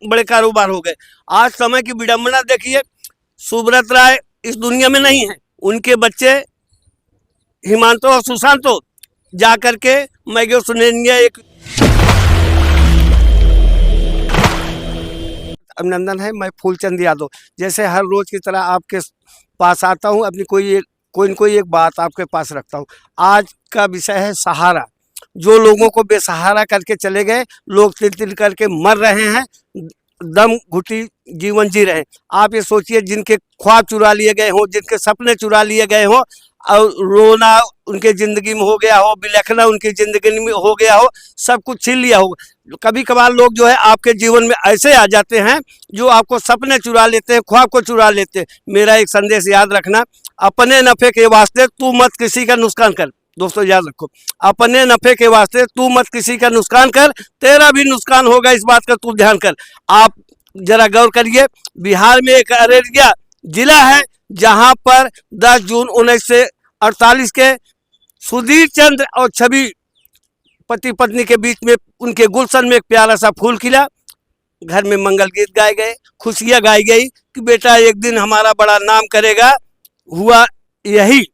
बड़े कारोबार हो गए। आज समय की विडंबना देखिए, सुब्रत राय इस दुनिया में नहीं है, उनके बच्चे हिमांशु और सुशांतो जा करके मैग्यो सुनेनिया एक अभिनंदन है। मैं फूलचंद यादव जैसे हर रोज की तरह आपके पास आता हूँ, अपनी कोई न कोई एक बात आपके पास रखता हूँ। आज का विषय है सहारा। जो लोगों को बेसहारा करके चले गए, लोग तिल तिल करके मर रहे हैं, दम घुटी जीवन जी रहे हैं। आप ये सोचिए, जिनके ख्वाब चुरा लिए गए हों, जिनके सपने चुरा लिए गए हों, और रोना उनके ज़िंदगी में हो गया हो, बिलखना उनकी ज़िंदगी में हो गया हो, सब कुछ छीन लिया हो। कभी कभार लोग जो है आपके जीवन में ऐसे आ जाते हैं जो आपको सपने चुरा लेते हैं, ख्वाब को चुरा लेते हैं। मेरा एक संदेश याद रखना, अपने नफ़े के वास्ते तू मत किसी का नुकसान कर। दोस्तों याद रखो, अपने नफ़े के वास्ते तू मत किसी का नुकसान कर, तेरा भी नुकसान होगा, इस बात का तू ध्यान कर। आप जरा गौर करिए, बिहार में एक अररिया जिला है जहां पर 10 जून 1948 के सुधीर चंद्र और छवि पति पत्नी के बीच में उनके गुलशन में एक प्यारा सा फूल खिला। घर में मंगल गीत गाए गए, खुशियां गाई गई कि बेटा एक दिन हमारा बड़ा नाम करेगा। हुआ यही।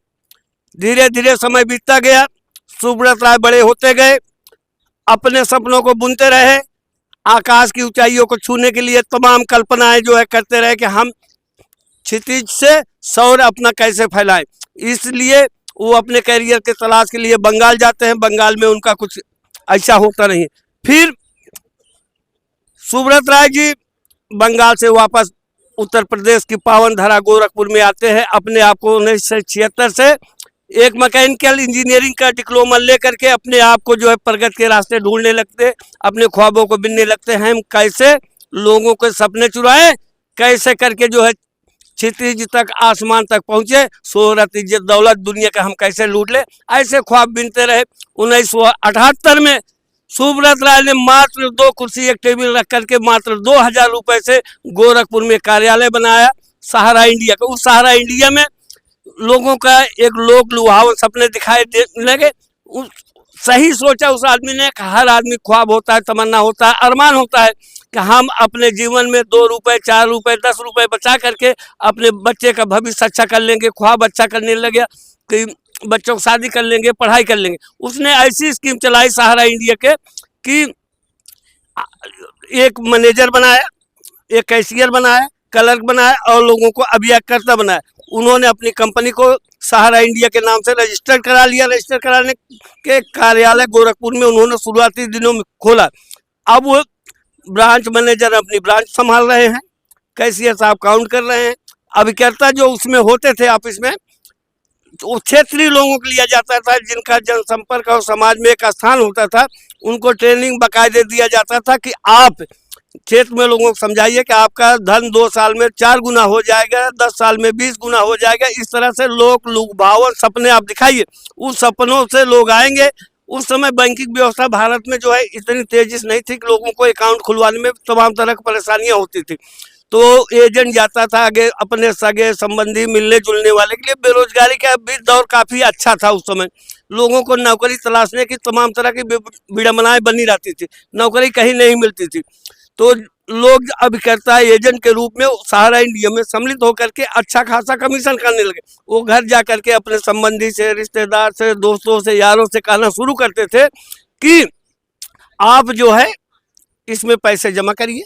धीरे धीरे समय बीतता गया, सुब्रत राय बड़े होते गए, अपने सपनों को बुनते रहे, आकाश की ऊंचाइयों को छूने के लिए तमाम कल्पनाएं जो है करते रहे कि हम क्षितिज से सौर अपना कैसे फैलाएं। इसलिए वो अपने कैरियर के तलाश के लिए बंगाल जाते हैं। बंगाल में उनका कुछ ऐसा होता नहीं। फिर सुब्रत राय जी बंगाल से वापस उत्तर प्रदेश की पावन धरा गोरखपुर में आते हैं। अपने आप को 1976 से एक मैकेनिकल इंजीनियरिंग का डिप्लोमा लेकर के अपने आप को जो है प्रगति के रास्ते ढूंढने लगते, अपने ख्वाबों को बिनने लगते हैं। हम कैसे लोगों के सपने चुराएं, कैसे करके जो है क्षितिज तक, आसमान तक पहुंचे, शोहरत इज्जत दौलत दुनिया का हम कैसे लूट ले, ऐसे ख्वाब बिनते रहे। 1978 में सुब्रत राय ने मात्र 2 कुर्सी एक टेबल रख करके मात्र 2000 रुपए से गोरखपुर में कार्यालय बनाया, सहारा इंडिया का। उस सहारा इंडिया में लोगों का एक लोक लुभावन सपने दिखाई देने लगे। सही सोचा उस आदमी ने, हर आदमी ख्वाब होता है, तमन्ना होता है, अरमान होता है कि हम अपने जीवन में 2 रुपए, 4 रुपए, 10 रुपए बचा करके अपने बच्चे का भविष्य अच्छा कर लेंगे। ख्वाब अच्छा करने लगे कि बच्चों को शादी कर लेंगे, पढ़ाई कर लेंगे। उसने ऐसी स्कीम चलाई सहारा इंडिया के कि एक मैनेजर बनाया, एक कैशियर बनाया, क्लर्क बनाया और लोगों को अभियंता बनाया। उन्होंने अपनी कंपनी को सहारा इंडिया के नाम से रजिस्टर करा लिया। रजिस्टर कराने के कार्यालय गोरखपुर में उन्होंने शुरुआती दिनों में खोला। अब वो ब्रांच मैनेजर अपनी ब्रांच संभाल रहे हैं, कैशियर साहब काउंट कर रहे हैं। अभिकर्ता जो उसमें होते थे ऑफिस में, तो क्षेत्रीय लोगों को लिया जाता था, जिनका जनसंपर्क और समाज में एक स्थान होता था। उनको ट्रेनिंग बाकायदे दिया जाता था कि आप क्षेत्र में लोगों को समझाइए कि आपका धन 2 साल में 4 गुना हो जाएगा, 10 साल में 20 गुना हो जाएगा। इस तरह से लोक लुभावन सपने आप दिखाइए, उस सपनों से लोग आएंगे। उस समय बैंकिंग व्यवस्था भारत में जो है इतनी तेजी से नहीं थी कि लोगों को अकाउंट खुलवाने में तमाम तरह की परेशानियां होती थी। तो एजेंट जाता था आगे अपने सगे संबंधी मिलने जुलने वाले के लिए। बेरोजगारी का भी दौर काफ़ी अच्छा था उस समय, लोगों को नौकरी तलाशने की तमाम तरह की विडंबनाएं बनी रहती थी, नौकरी कहीं नहीं मिलती थी। तो लोग अभिकर्ता एजेंट के रूप में सहारा इंडिया में सम्मिलित होकर के अच्छा खासा कमीशन करने लगे। वो घर जा करके अपने संबंधी से, रिश्तेदार से, दोस्तों से, यारों से कहना शुरू करते थे कि आप जो है इसमें पैसे जमा करिए,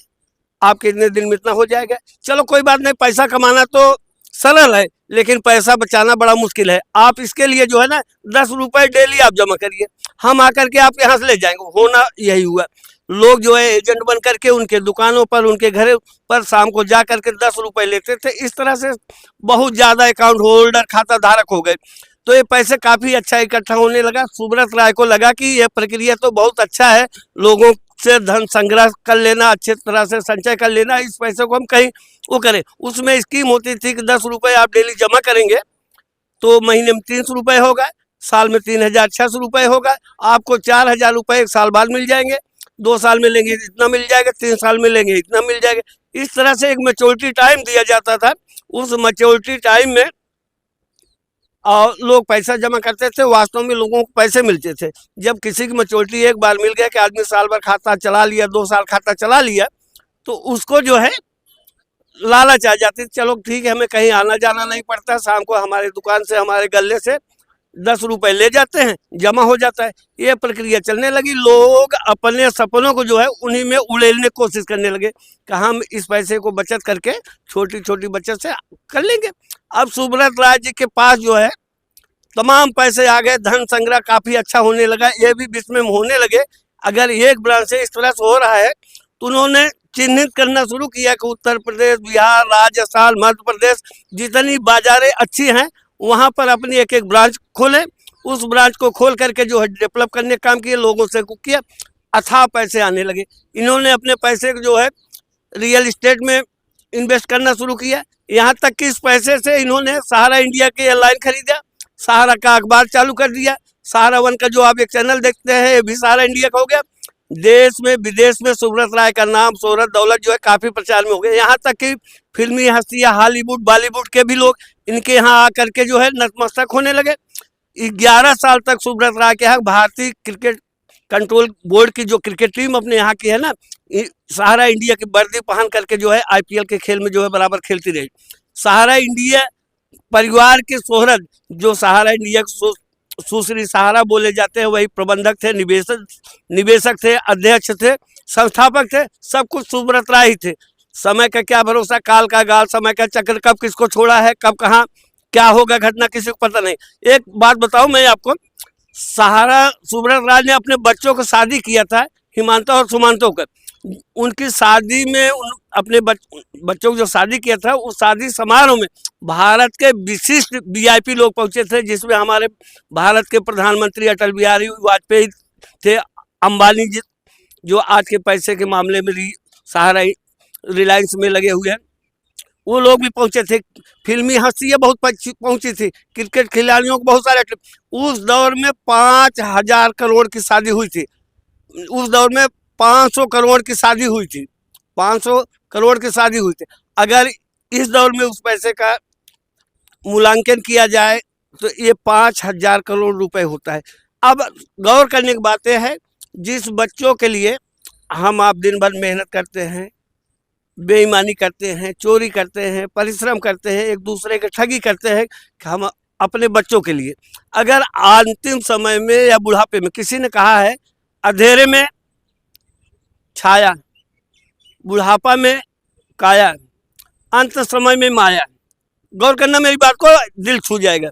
आपके इतने दिन में इतना हो जाएगा। चलो कोई बात नहीं, पैसा कमाना तो सरल है, लेकिन पैसा बचाना बड़ा मुश्किल है। आप इसके लिए जो है ना 10 रुपए डेली आप जमा करिए, हम आकर के आपके यहाँ से ले जाएंगे। होना यही हुआ। लोग जो है एजेंट बन करके उनके दुकानों पर, उनके घर पर शाम को जा करके 10 रुपए लेते थे। इस तरह से बहुत ज़्यादा अकाउंट होल्डर, खाता धारक हो गए। तो ये पैसे काफ़ी अच्छा इकट्ठा होने लगा। सुब्रत राय को लगा कि यह प्रक्रिया तो बहुत अच्छा है, लोगों से धन संग्रह कर लेना, अच्छे तरह से संचय कर लेना, इस पैसे को हम कहीं वो करें। उसमें स्कीम होती थी कि 10 रुपये आप डेली जमा करेंगे तो महीने में 300 रुपये होगा, साल में 3600 रुपये होगा, आपको 4000 रुपये 1 साल बाद मिल जाएंगे। 2 साल में लेंगे इतना मिल जाएगा, 3 साल में लेंगे इतना मिल जाएगा। इस तरह से एक मैच्योरिटी टाइम दिया जाता था। उस मैच्योरिटी टाइम में और लोग पैसा जमा करते थे, वास्तव में लोगों को पैसे मिलते थे। जब किसी की मैच्योरिटी एक बार मिल गया कि आदमी साल भर खाता चला लिया, 2 साल खाता चला लिया, तो उसको जो है लालच आ जाती, चलो ठीक है, हमें कहीं आना जाना नहीं पड़ता, शाम को हमारे दुकान से, हमारे गले से 10 रुपए ले जाते हैं, जमा हो जाता है। ये प्रक्रिया चलने लगी, लोग अपने सपनों को जो है उन्हीं में उड़ेलने की कोशिश करने लगे कि हम इस पैसे को बचत करके छोटी छोटी बचत से कर लेंगे। अब सुब्रत राय जी के पास जो है तमाम पैसे आ गए, धन संग्रह काफी अच्छा होने लगा, ये भी बीच में होने लगे। अगर एक ब्रांच से इस तरह से हो रहा है तो उन्होंने चिन्हित करना शुरू किया कि उत्तर प्रदेश, बिहार, राजस्थान, मध्य प्रदेश जितनी बाजारें अच्छी हैं वहां पर अपनी एक एक ब्रांच खोले। उस ब्रांच को खोल करके जो है डेवलप करने का काम किए, लोगों से किया, अथाह पैसे आने लगे। इन्होंने अपने पैसे जो है रियल इस्टेट में इन्वेस्ट करना शुरू किया। यहाँ तक कि इस पैसे से इन्होंने सहारा इंडिया के एयरलाइन खरीदा, सहारा का अखबार चालू कर दिया, सहारा वन का जो आप एक चैनल देखते हैं ये भी सहारा इंडिया का हो गया। देश में विदेश में सुब्रत राय का नाम, शोहरत, दौलत जो है काफी प्रचार में हो गया। यहाँ तक कि फिल्मी हस्तियां, हॉलीवुड, बॉलीवुड के भी लोग इनके यहाँ आकर के जो है नतमस्तक होने लगे। 11 साल तक सुब्रत राय के यहाँ भारतीय क्रिकेट कंट्रोल बोर्ड की जो क्रिकेट टीम अपने यहाँ की है ना, सहारा इंडिया की वर्दी पहन करके जो है IPL के खेल में जो है बराबर खेलती रही। सहारा इंडिया परिवार के शोहरत जो सहारा इंडिया सुश्री सहारा बोले जाते हैं, वही प्रबंधक थे, निवेशक थे, अध्यक्ष थे, संस्थापक थे, सब कुछ सुब्रत राय ही थे। समय का क्या भरोसा, काल का गाल, समय का चक्र कब किसको छोड़ा है, कब कहाँ क्या होगा घटना किसी को पता नहीं। एक बात बताऊं मैं आपको, सहारा सुब्रत राय ने अपने बच्चों को शादी किया था, हिमांता और सुमांतो का। उनकी शादी में अपने बच्चों को जो शादी किया था, उस शादी समारोह में भारत के विशिष्ट VIP लोग पहुंचे थे, जिसमें हमारे भारत के प्रधानमंत्री अटल बिहारी वाजपेयी थे, अंबानी जी जो आज के पैसे के मामले में सहारा रिलायंस में लगे हुए हैं, वो लोग भी पहुंचे थे। फिल्मी हस्तियां बहुत पहुंची थी, क्रिकेट खिलाड़ियों को बहुत सारे। उस दौर में 5000 करोड़ की शादी हुई थी, उस दौर में 500 करोड़ की शादी हुई थी, 500 करोड़ की शादी हुई थी। अगर इस दौर में उस पैसे का मूल्यांकन किया जाए तो ये 5000 करोड़ रुपए होता है। अब गौर करने की बात यह है, जिस बच्चों के लिए हम आप दिन भर मेहनत करते हैं, बेईमानी करते हैं, चोरी करते हैं, परिश्रम करते हैं, एक दूसरे के ठगी करते हैं, हम अपने बच्चों के लिए अगर अंतिम समय में या बुढ़ापे में, किसी ने कहा है अंधेरे में छाया, बुढ़ापा में काया, अंत समय में माया। गौर करना मेरी बात को, दिल छू जाएगा।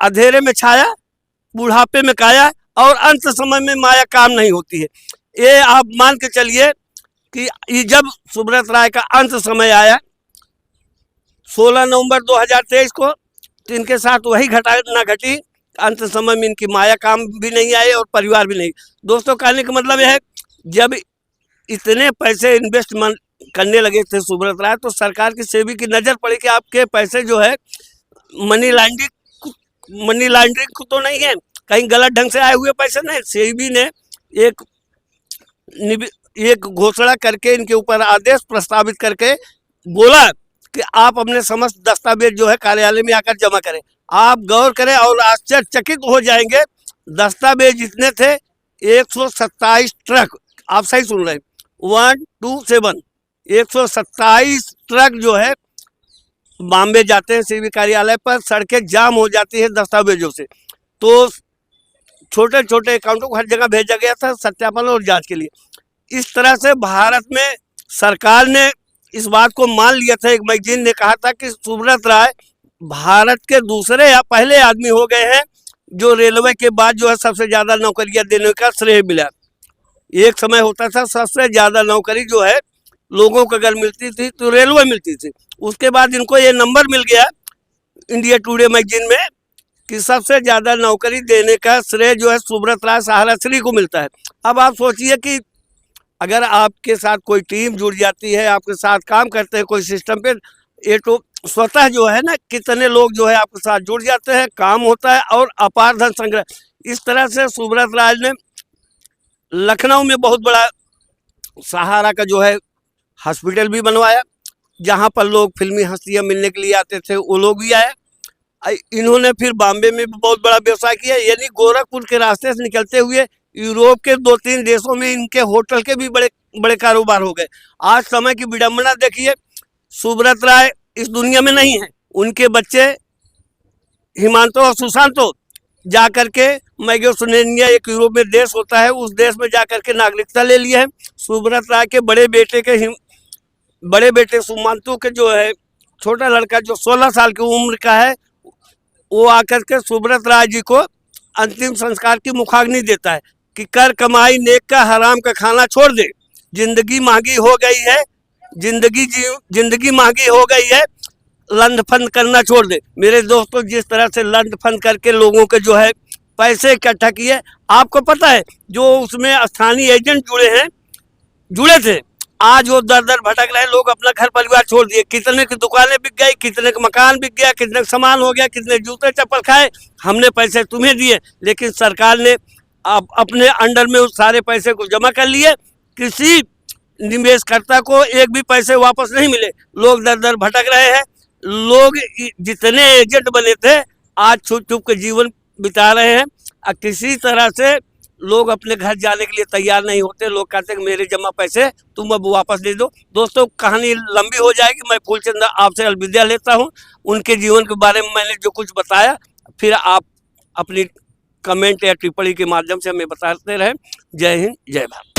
अंधेरे में छाया, बुढ़ापे में काया और अंत समय में माया काम नहीं होती है। ये आप मान के चलिए कि जब सुब्रत राय का अंत समय आया 16 नवंबर 2023 को, तो इनके साथ वही घटना घटी, अंत समय में इनकी माया काम भी नहीं आए और परिवार भी नहीं। दोस्तों, कहने का मतलब यह है, जब इतने पैसे इन्वेस्टमेंट करने लगे थे सुब्रत राय, तो सरकार की सेबी की नज़र पड़ी कि आपके पैसे जो है मनी लॉन्ड्रिंग तो नहीं है, कहीं गलत ढंग से आए हुए पैसे नहीं। सेबी ने एक घोषणा करके इनके ऊपर आदेश प्रस्तावित करके बोला कि आप अपने समस्त दस्तावेज जो है कार्यालय में आकर जमा करें। आप गौर करें और आश्चर्यचकित हो जाएंगे, दस्तावेज जितने थे 127 ट्रक, आप सही सुन रहे हैं, 127 127 ट्रक जो है बॉम्बे जाते हैं सेबी कार्यालय पर, सड़कें जाम हो जाती है दस्तावेजों से। तो छोटे छोटे अकाउंटों को हर जगह भेजा गया था सत्यापन और जांच के लिए। इस तरह से भारत में सरकार ने इस बात को मान लिया था। एक मैगजीन ने कहा था कि सुब्रत राय भारत के दूसरे या पहले आदमी हो गए हैं जो रेलवे के बाद जो है सबसे ज्यादा नौकरियां देने का श्रेय मिला। एक समय होता था सबसे ज्यादा नौकरी जो है लोगों को अगर मिलती थी तो रेलवे मिलती थी। उसके बाद इनको ये नंबर मिल गया इंडिया टुडे मैगजीन में कि सबसे ज्यादा नौकरी देने का श्रेय जो है सुब्रत राय सहारा श्री को मिलता है। अब आप सोचिए कि अगर आपके साथ कोई टीम जुड़ जाती है, आपके साथ काम करते हैं कोई सिस्टम पे, ये तो स्वतः जो है ना कितने लोग जो है आपके साथ जुड़ जाते हैं, काम होता है और अपार धन संग्रह। इस तरह से सुब्रत राय ने लखनऊ में बहुत बड़ा सहारा का जो है हॉस्पिटल भी बनवाया, जहां पर लोग फिल्मी हस्तियां मिलने के लिए आते थे, वो लोग भी आए। इन्होंने फिर बॉम्बे में भी बहुत बड़ा व्यवसाय किया, यानी गोरखपुर के रास्ते से निकलते हुए यूरोप के 2-3 देशों में इनके होटल के भी बड़े बड़े कारोबार हो गए। आज समय की विडंबना देखिए, सुब्रत राय इस दुनिया में नहीं है, उनके बच्चे हिमांशु और सुशांतो जा करके मैगोसुनेनिया एक यूरोप में देश होता है, उस देश में जा करके नागरिकता ले ली है। सुब्रत राय के बड़े बेटे सुमांतु के जो है छोटा लड़का जो 16 साल की उम्र का है, वो आकर के सुब्रत राय जी को अंतिम संस्कार की मुखाग्नि देता है कि कर कमाई नेक का, हराम का खाना छोड़ दे, जिंदगी महंगी हो गई है, जिंदगी महंगी हो गई है, लंड फंड करना छोड़ दे। मेरे दोस्तों, जिस तरह से लंड फंड करके लोगों के जो है पैसे इकट्ठा किए, आपको पता है जो उसमें स्थानीय एजेंट जुड़े थे, आज वो दर दर भटक रहे हैं। लोग अपना घर परिवार छोड़ दिए, कितने की दुकानें बिक गई, कितने का मकान बिक गया, कितने का सामान हो गया, कितने जूते चप्पल खाए। हमने पैसे तुम्हें दिए, लेकिन सरकार ने अपने अंडर में उस सारे पैसे को जमा कर लिए। किसी निवेशकर्ता को एक भी पैसे वापस नहीं मिले। लोग दर दर भटक रहे हैं। लोग जितने एजेंट बने थे, आज छुप छुप के जीवन बिता रहे हैं। किसी तरह से लोग अपने घर जाने के लिए तैयार नहीं होते। लोग कहते हैं मेरे जमा पैसे तुम अब वापस दे दो। दोस्तों, कहानी लंबी हो जाएगी, मैं फूलचंद आपसे अलविदा लेता हूं। उनके जीवन के बारे में मैंने जो कुछ बताया, फिर आप अपनी कमेंट या टिप्पणी के माध्यम से हमें बताते रहें। जय हिंद, जय भारत।